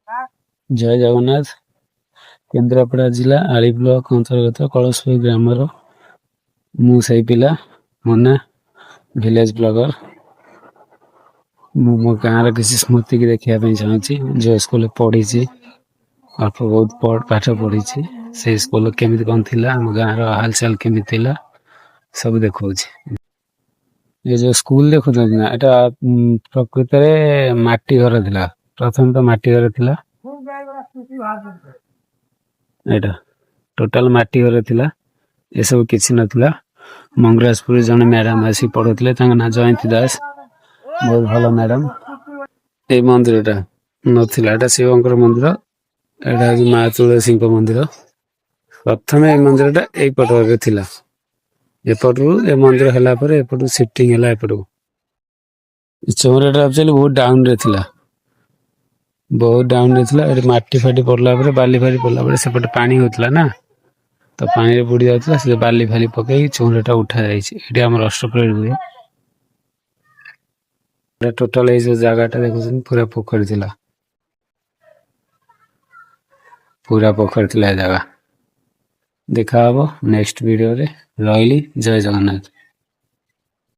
जय जगन्नाथ। केन्द्रापड़ा जिला आली ब्लॉक अंतर्गत कलशपुर ग्रामर मु से पिला मुन्ना विलेज ब्लॉगर मो गाँव किसी स्मृति की देखा चाहूँगी जो स्कूल पढ़ी अल्प बहुत पाठ पढ़ी से स्कूल केमी कौन थी आम गाँव हालचाल केमी सब देखा। ये जो स्कूल देखुं ना यहाँ प्रकृत में माटी घर थिला प्रथम तो माटी घर थिला एटा टोटाल माटी घर थिला ये सब किसी नथिला। मंगराजपुर जन मैडम आसी पढ़ुले ना जयंती दास बहुत भल मैडम। ये मंदिर नाला शिवंकर मंदिर एटा माँ तुलसी मंदिर प्रथम ये मंदिर पटर थिला एपटू ए मंदिर है एपटू शिफ्टिंग है एपटू चौराटा एक्चुअली बहुत डाउन रे थिला बहुत डाउन रे थिला माटी फाटी पड़ला बाली फाली पड़ला सेपटे पानी होता ना तो पानी बुड़ी जाता से बाली फाली पकई चौराटा उठा जाइए आम अष्टप्रहरी हुए टोटाल ये जगह देखुन पूरा पोखरी थिला पूरा पोखरी थिला जगह देखा नेक्स्ट वीडियो रे रही। जय जगन्नाथ।